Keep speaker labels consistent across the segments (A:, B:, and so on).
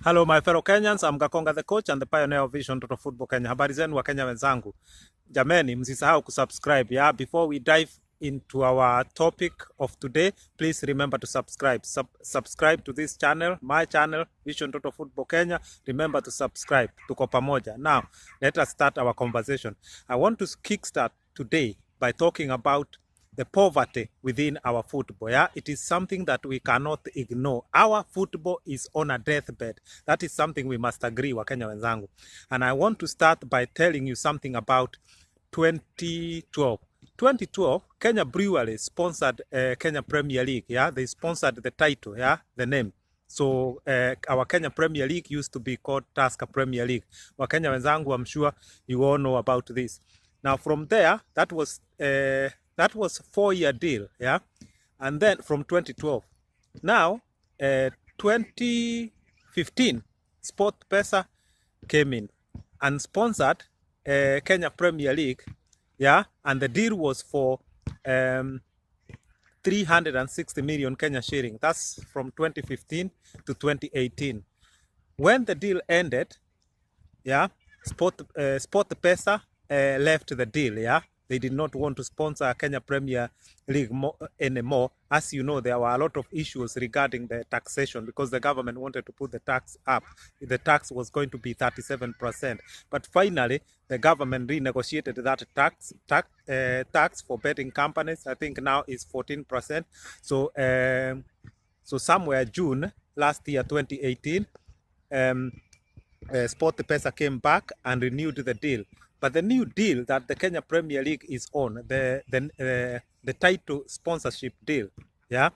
A: Hello my fellow Kenyans, I'm Gakonga the coach and the pioneer of Vision Total Football Kenya. Habari zenu wa Kenya wenzangu. Jameni, msisahau kusubscribe. Yeah, before we dive into our topic of today, please remember to subscribe. Subscribe to this channel, my channel, Vision Total Football Kenya. Remember to subscribe. Tuko pamoja. Now, let us start our conversation. I want to kickstart today by talking about the poverty within our football. Yeah, it is something that we cannot ignore. Our football is on a deathbed. That is something we must agree, Wakenya wenzangu. And I want to start by telling you something about 2012. 2012, Kenya Brewery sponsored Kenya Premier League. Yeah, they sponsored the title. Yeah, the name. So our Kenya Premier League used to be called Tusker Premier League. Wakenya wenzangu, I'm sure you all know about this. Now from there, that was a 4-year deal, yeah, and then from 2012. Now, 2015, Sport Pesa came in and sponsored Kenya Premier League, yeah, and the deal was for 360 million Kenya shilling. That's from 2015 to 2018. When the deal ended, yeah, Sport Pesa left the deal, yeah. They did not want to sponsor Kenya Premier League anymore. As you know, there were a lot of issues regarding the taxation because the government wanted to put the tax up. The tax was going to be 37%. But finally, the government renegotiated that tax for betting companies. I think now is 14%. So, so somewhere June last year, 2018, Sport Pesa came back and renewed the deal. But the new deal that the Kenya Premier League is on, the title sponsorship deal, yeah,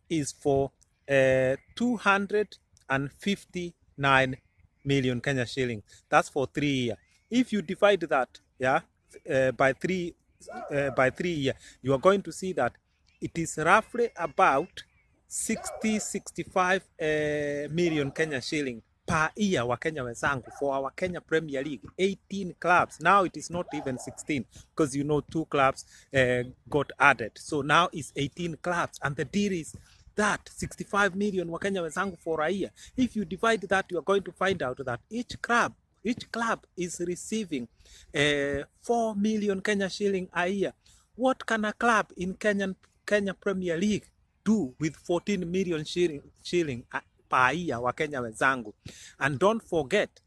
A: is for 259 million Kenya shilling. That's for 3 years. If you divide that, yeah, by three years, you are going to see that it is roughly about 65 million Kenya shilling per year wa Kenya wenzangu for our Kenya Premier League. 18 clubs. Now it is not even 16 because you know 2 clubs got added. So now it's 18 clubs and the deal is that 65 million wa Kenya wenzangu for a year. If you divide that, you are going to find out that each club is receiving 4 million Kenya shilling a year. What can a club in Kenya Premier League do with 14 million shilling per year wa Kenya wenzangu? And don't forget,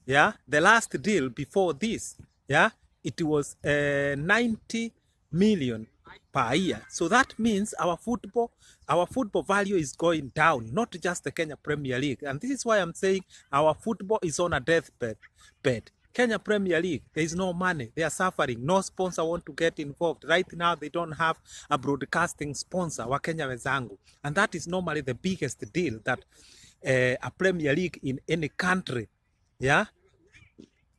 A: yeah, the last deal before this, yeah, it was 90 million per year. So that means our football value is going down, not just the Kenya Premier League. And this is why I'm saying our football is on a deathbed. Kenya Premier League, there is no money. They are suffering. No sponsor want to get involved. Right now, they don't have a broadcasting sponsor, wa Kenya wenzangu. And that is normally the biggest deal that a Premier League in any country, yeah,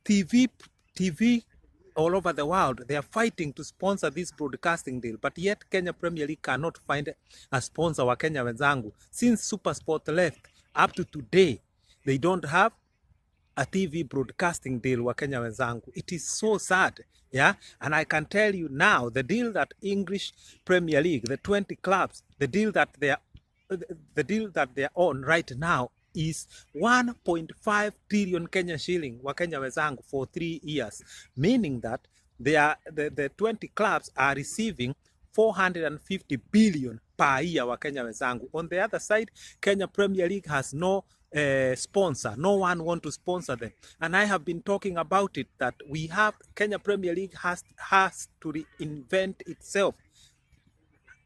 A: TV all over the world, they are fighting to sponsor this broadcasting deal. But yet Kenya Premier League cannot find a sponsor wa Kenya wenzangu. Since Super Sport left, up to today, they don't have a TV broadcasting deal wa Kenya wenzangu. It is so sad, yeah. And I can tell you now, the deal that English Premier League, the 20 clubs, the deal that they are on right now is 1.5 trillion Kenya shilling wa Kenya wenzangu for 3 years, meaning that the 20 clubs are receiving 450 billion per year wa Kenya wenzangu. On the other side, Kenya Premier League has no sponsor. No one want to sponsor them. And I have been talking about it, that Kenya Premier League has to reinvent itself.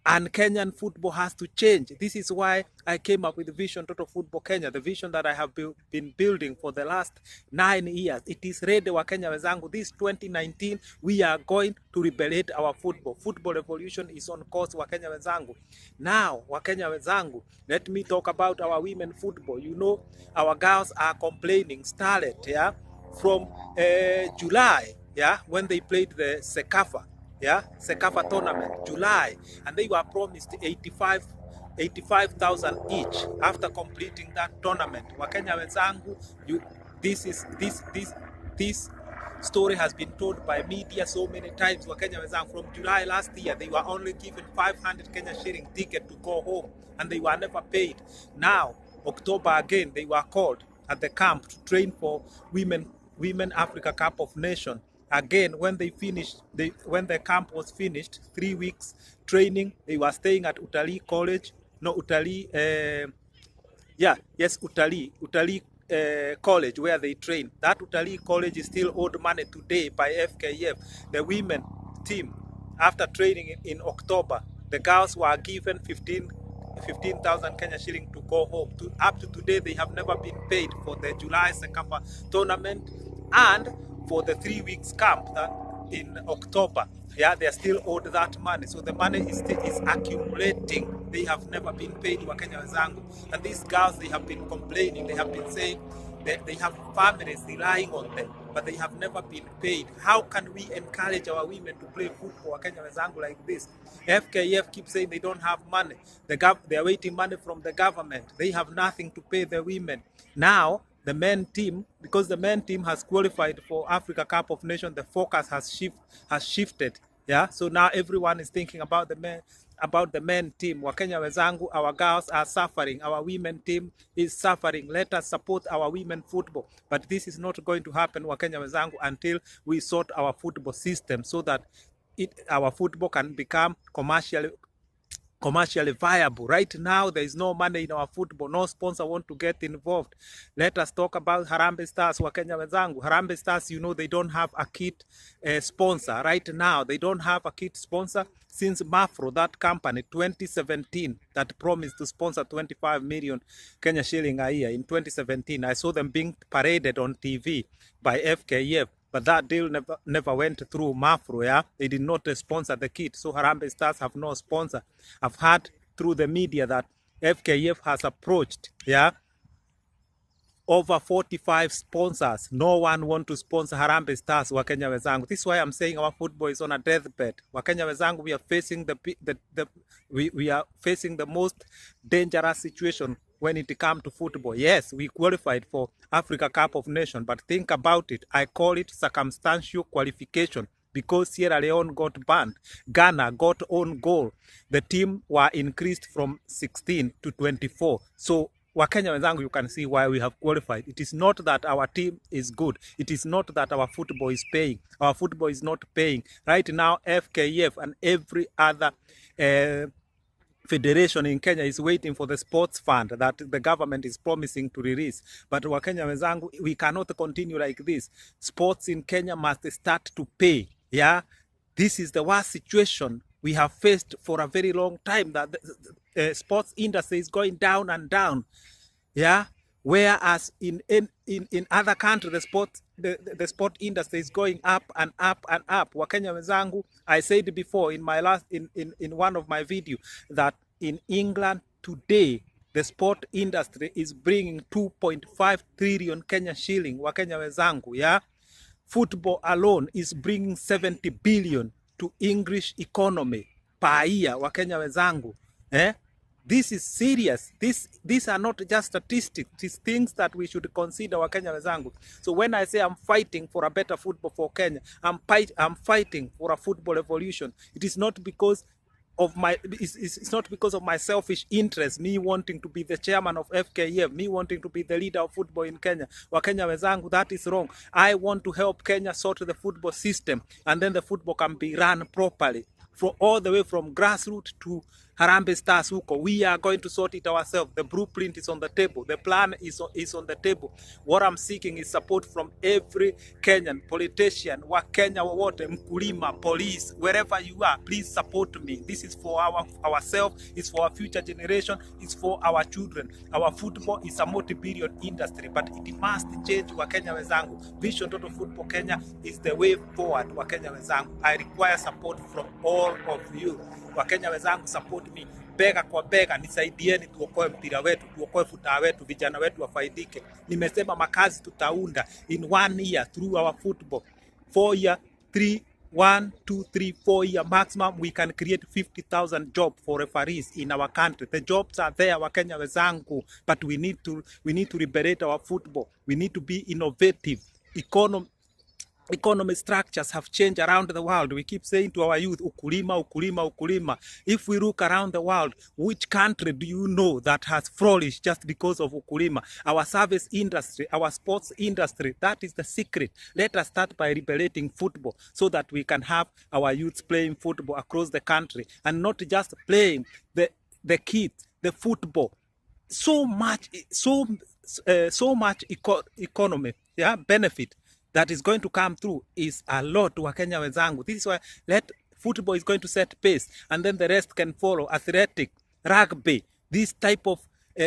A: And Kenyan football has to change. This is why I came up with Vision Total Football Kenya, the vision that I have been building for the last 9 years. It is ready wa Kenya wenzangu. This 2019, we are going to liberate our football. Football revolution is on course wa Kenya wenzangu. Now, wa Kenya wenzangu, let me talk about our women football. You know, our girls are complaining, started, yeah, from July, yeah, when they played the Sekafa. Yeah, Sekafa tournament, July, and they were promised 85,000 each after completing that tournament. Wakenya wenzangu, this story has been told by media so many times. Wakenya wenzangu, from July last year, they were only given 500 Kenya shilling ticket to go home, and they were never paid. Now, October again, they were called, at the camp to train for Women Africa Cup of Nations. Again, when when the camp was finished, 3 weeks training, they were staying at Utalii College, no Utalii, Utalii College where they train. That Utalii College is still owed money today by FKF. The women team, after training in October, the girls were given 15,000 Kenya shilling to go home. Up to today, they have never been paid for the July Sekafa tournament and for the 3 weeks camp that in October. Yeah, they are still owed that money. So the money is accumulating. They have never been paid, Wakenya wenzangu. And these girls, they have been complaining. They have been saying that they have families relying on them, but they have never been paid. How can we encourage our women to play football, Wakenya wenzangu, like this? FKF keeps saying they don't have money. They are waiting money from the government. They have nothing to pay the women. Now, the men team, because the men team has qualified for Africa Cup of Nations, the focus has shifted. Yeah, so now everyone is thinking about the men team. Wakenya wenzangu, our girls are suffering. Our women team is suffering. Let us support our women football. But this is not going to happen, Wakenya wenzangu, until we sort our football system so that our football can become commercially viable. Right now, there is no money in our football. No sponsor want to get involved. Let us talk about Harambee Stars, Wakenya wenzangu. Harambee Stars, you know, they don't have a kit sponsor. Right now, they don't have a kit sponsor since Mafro, that company, 2017, that promised to sponsor 25 million Kenya shilling a year. In 2017, I saw them being paraded on TV by FKF. But that deal never went through Mafro, yeah? They did not sponsor the kit, so Harambee Stars have no sponsor. I've heard through the media that FKF has approached, yeah, over 45 sponsors. No one want to sponsor Harambee Stars, Wakenya wenzangu. This is why I'm saying our football is on a deathbed. Wakenya wenzangu, we are facing we are facing the most dangerous situation when it comes to football. Yes, we qualified for Africa Cup of Nations, but think about it. I call it circumstantial qualification because Sierra Leone got banned. Ghana got own goal. The team were increased from 16 to 24. So Wakenya wenzangu, you can see why we have qualified. It is not that our team is good. It is not that our football is paying. Our football is not paying. Right now, FKF and every other federation in Kenya is waiting for the sports fund that the government is promising to release. But Wakenya wenzangu, we cannot continue like this. Sports in Kenya must start to pay. Yeah, this is the worst situation we have faced for a very long time, that the sports industry is going down and down. Yeah, whereas in other countries the sport industry is going up and up and up. Wakenya wenzangu, I said before in my last in one of my videos that in England today the sport industry is bringing 2.5 trillion Kenya shilling. Wakenya wenzangu, yeah, football alone is bringing 70 billion to English economy per year. Wakenya wenzangu, this is serious. These are not just statistics. These things that we should consider, Wakenya wenzangu. So when I say I'm fighting for a better football for Kenya, I'm fighting for a football evolution. It is not because of it's not because of my selfish interest, me wanting to be the chairman of FKF, me wanting to be the leader of football in Kenya. Wakenya wenzangu, that is wrong. I want to help Kenya sort the football system, and then the football can be run properly. All the way from grassroots to Harambee Stars huko. We are going to sort it ourselves. The blueprint is on the table. The plan is on the table. What I'm seeking is support from every Kenyan politician, Wakenya wowote, mkulima, police, wherever you are. Please support me. This is for ourselves. It's for our future generation. It's for our children. Our football is a multi-billion industry, but it must change, Wakenya wenzangu. Vision Total Football Kenya is the way forward, Wakenya wenzangu. I require support from all of you. Wakenya wenzangu, support me. Bega kwa bega, nisaidieni tuokoe mpira wetu, tuokoe futa wetu, vijana wetu wafaidike. Nimesema makazi tutaunda in 1 year through our football. 4 year, 1, 2, 3, 4 year maximum, we can create 50,000 jobs for referees in our country. The jobs are there, Wakenya wenzangu, but we need to liberate our football. We need to be innovative. economic structures have changed around the world. We keep saying to our youth, ukulima, ukulima, ukulima. If we look around the world, which country do you know that has flourished just because of ukulima? Our service industry, our sports industry, that is the secret. Let us start by liberating football so that we can have our youths playing football across the country, and not just playing the kids, the football. So much economy, yeah, benefit that is going to come through is a lot to Wakenya wenzangu. This is why football is going to set pace, and then the rest can follow. Athletic, rugby, this type of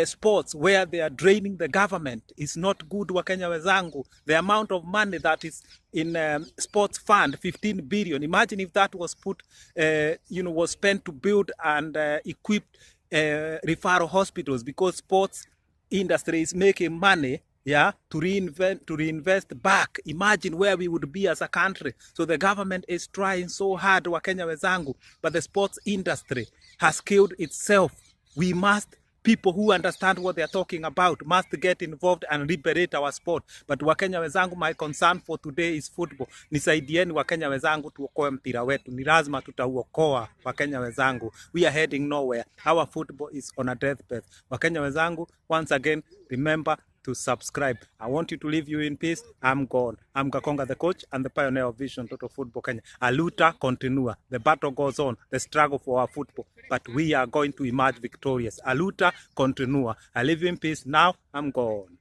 A: sports where they are draining the government is not good, Wakenya wenzangu. The amount of money that is in sports fund, 15 billion. Imagine if that was put, was spent to build and equip referral hospitals, because sports industry is making money, yeah, to reinvest back. Imagine where we would be as a country. So the government is trying so hard, Wakenya wenzangu, but the sports industry has killed itself. We must, people who understand what they are talking about, must get involved and liberate our sport. But Wakenya wenzangu, my concern for today is football. Nisaidieni Wakenya wenzangu tuokoe mpira wetu. Ni lazima tutauokoa Wakenya wenzangu. We are heading nowhere. Our football is on a deathbed. Wakenya wenzangu, once again, remember to subscribe. I want you to leave you in peace. I'm gone. I'm Gakonga, the coach and the pioneer of Vision Total Football Kenya. A luta continua. The battle goes on. The struggle for our football. But we are going to emerge victorious. A luta continua. I leave you in peace. Now, I'm gone.